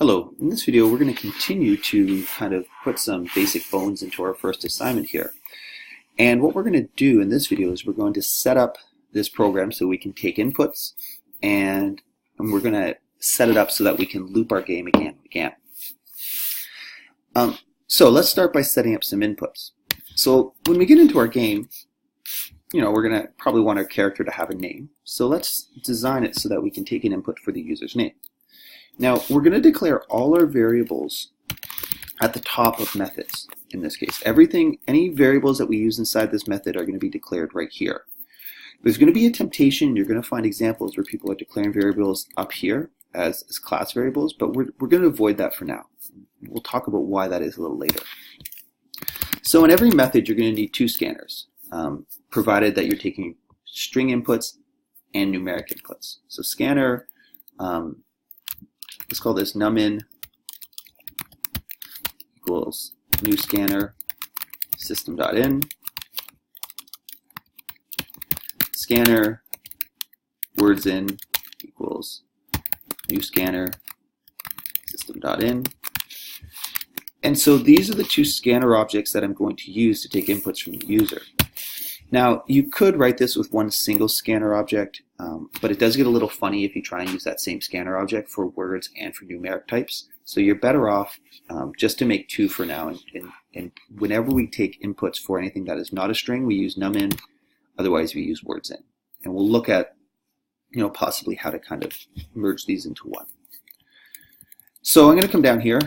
Hello, in this video we're going to continue to kind of put some basic bones into our first assignment here. And what we're going to do in this video is we're going to set up this program so we can take inputs and we're going to set it up so that we can loop our game again and again. So let's start by setting up some inputs. So when we get into our game, we're going to probably want our character to have a name. So let's design it so that we can take an input for the user's name. Now, we're going to declare all our variables at the top of methods in this case. Any variables that we use inside this method are going to be declared right here. There's going to be a temptation, you're going to find examples where people are declaring variables up here as class variables, but we're going to avoid that for now. We'll talk about why that is a little later. So in every method, you're going to need two scanners, provided that you're taking string inputs and numeric inputs. So scanner, let's call this numin equals new scanner system.in. Scanner words in equals new scanner system.in. And so these are the two scanner objects that I'm going to use to take inputs from the user. Now, you could write this with one single scanner object, but it does get a little funny if you try and use that same scanner object for words and for numeric types. So you're better off just to make two for now. And whenever we take inputs for anything that is not a string, we use numin. Otherwise, we use words in. And we'll look at, possibly how to kind of merge these into one. So I'm going to come down here,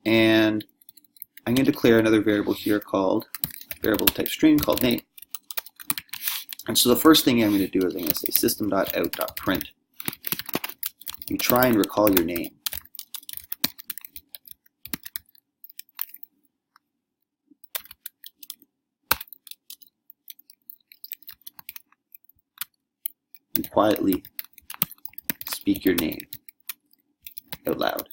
and I'm going to declare another variable here called variable type string called name. And so the first thing I'm going to do is I'm going to say system.out.print. You try and recall your name. You quietly speak your name out loud.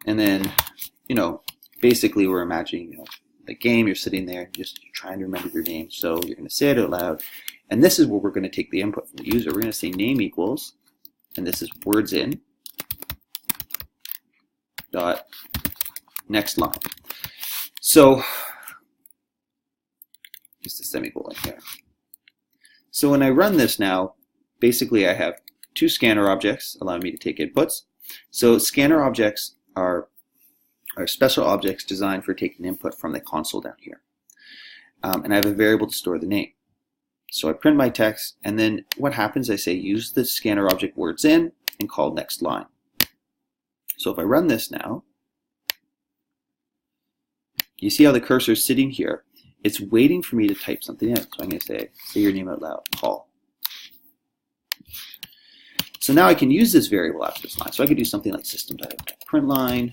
And then, basically we're imagining, the game, you're sitting there, just trying to remember your name. So you're going to say it out loud. And this is where we're going to take the input from the user. We're going to say name equals, and this is words in, dot, next line. So, just a semicolon here. So when I run this now, basically I have two scanner objects allowing me to take inputs. So scanner objects are special objects designed for taking input from the console down here. And I have a variable to store the name. So I print my text, and then what happens, I say use the scanner object words in and call next line. So if I run this now, you see how the cursor is sitting here. It's waiting for me to type something in. So I'm going to say your name out loud, Paul. So now I can use this variable after this line. So I could do something like system.out.println.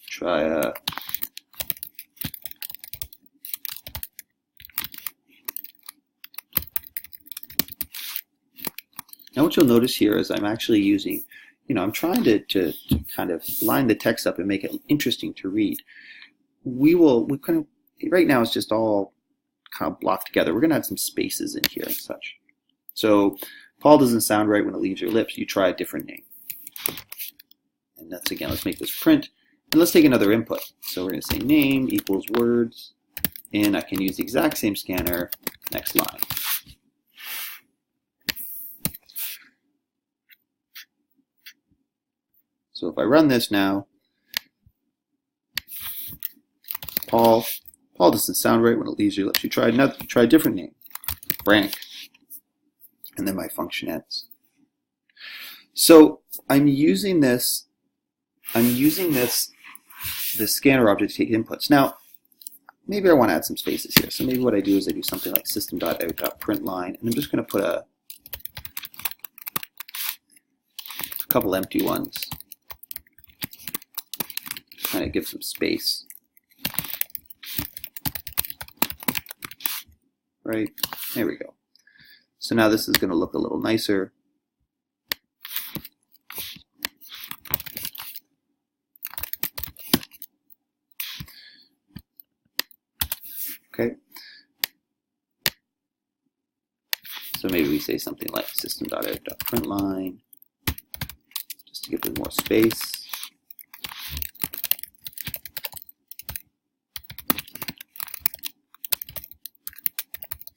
Try Now what you'll notice here is I'm actually using, I'm trying to kind of line the text up and make it interesting to read. Right now it's just all kind of blocked together. We're going to add some spaces in here and such. So Paul doesn't sound right when it leaves your lips. You try a different name. And that's, again, let's make this print. And let's take another input. So we're going to say name equals words, and I can use the exact same scanner, next line. So if I run this now, Paul doesn't sound right when it leaves your lips. You try a different name, Frank, and then my function ends. So I'm using this scanner object to take inputs. Now, maybe I want to add some spaces here. So maybe what I do is I do something like system.out.println, and I'm just going to put a couple empty ones. Kind of give some space. right? There we go. So now this is going to look a little nicer. Okay. So maybe we say something like system.out.println, just to give them more space.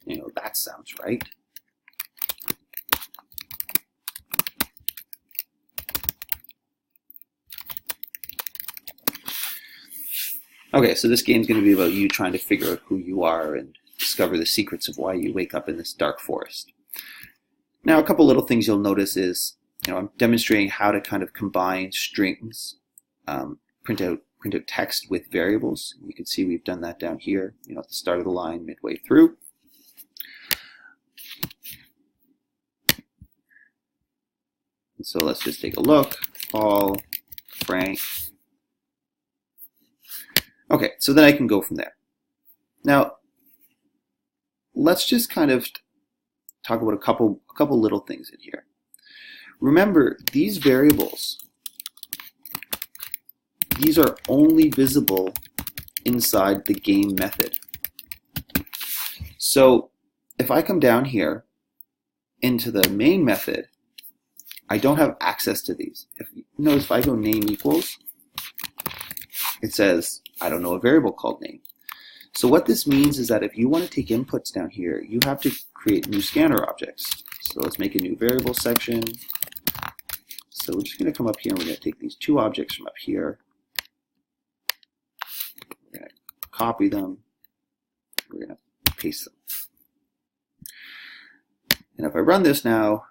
You know, that sounds right. Okay, so this game's going to be about you trying to figure out who you are and discover the secrets of why you wake up in this dark forest. Now, a couple little things you'll notice is, I'm demonstrating how to kind of combine strings, print out text with variables. You can see we've done that down here, at the start of the line, midway through. And so let's just take a look. Paul, Frank. Okay, so then I can go from there. Now, let's just kind of talk about a couple little things in here. Remember, these variables, these are only visible inside the game method. So if I come down here into the main method, I don't have access to these. Notice if I go name equals, it says I don't know a variable called name. So what this means is that if you want to take inputs down here, you have to create new scanner objects. So let's make a new variable section. So we're just going to come up here and we're going to take these two objects from up here. We're going to copy them. We're going to paste them. And if I run this now,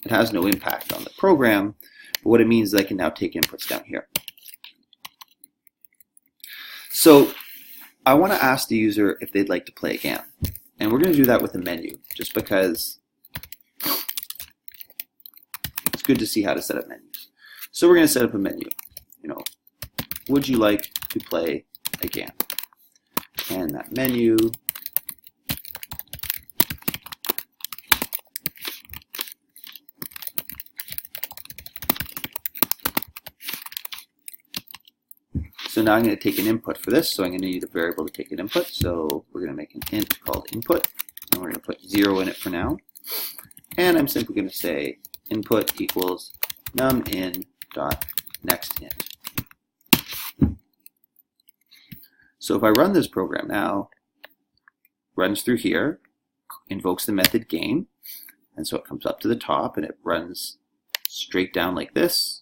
it has no impact on the program, but what it means is I can now take inputs down here. So I want to ask the user if they'd like to play again. And we're going to do that with a menu, just because it's good to see how to set up menus. So we're going to set up a menu. Would you like to play again? And that menu So now I'm going to take an input for this, so I'm going to need a variable to take an input. So we're going to make an int called input, and we're going to put 0 in it for now. And I'm simply going to say input equals numin dot nextInt. So if I run this program now, runs through here, invokes the method game, and so it comes up to the top and it runs straight down like this.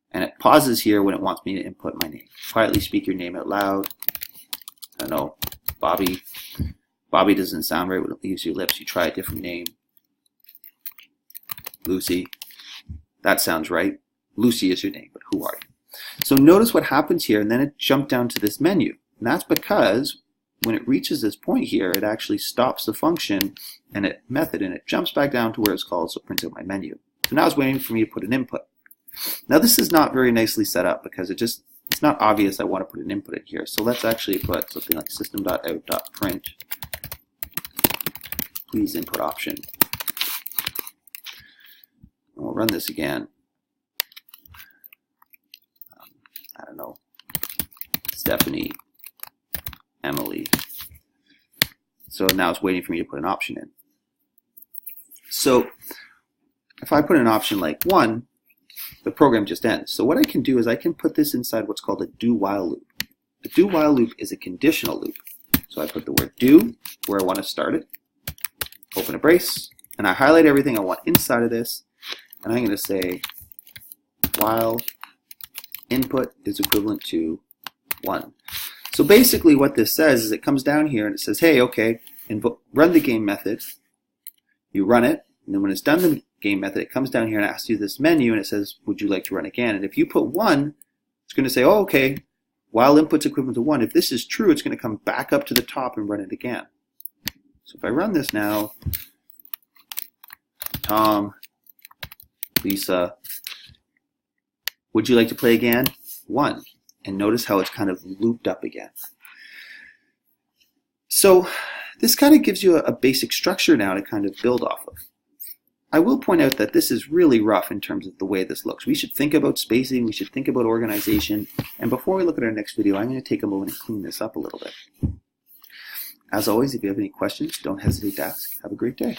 And it pauses here when it wants me to input my name. Quietly speak your name out loud. I don't know, Bobby. Bobby doesn't sound right when it leaves your lips. You try a different name. Lucy. That sounds right. Lucy is your name, but who are you? So notice what happens here, and then it jumped down to this menu. And that's because when it reaches this point here, it actually stops the function and it method, and it jumps back down to where it's called, so it prints out my menu. So now it's waiting for me to put an input. Now this is not very nicely set up because it's not obvious I want to put an input in here. So let's actually put something like system.out.print please input option. And we'll run this again. I don't know, Stephanie, Emily. So now it's waiting for me to put an option in. So if I put an option like 1, the program just ends. So what I can do is I can put this inside what's called a do-while loop. A do-while loop is a conditional loop. So I put the word do where I want to start it, open a brace, and I highlight everything I want inside of this, and I'm going to say while input is equivalent to 1. So basically what this says is it comes down here and it says, hey, okay, run the game method. You run it, and then when it's done the game method, it comes down here and asks you this menu, and it says, would you like to run again? And if you put 1, it's going to say, oh, okay, while input's equivalent to 1. If this is true, it's going to come back up to the top and run it again. So if I run this now, Tom, Lisa, would you like to play again? 1. And notice how it's kind of looped up again. So this kind of gives you a basic structure now to kind of build off of. I will point out that this is really rough in terms of the way this looks. We should think about spacing, we should think about organization, and before we look at our next video, I'm going to take a moment and clean this up a little bit. As always, if you have any questions, don't hesitate to ask. Have a great day.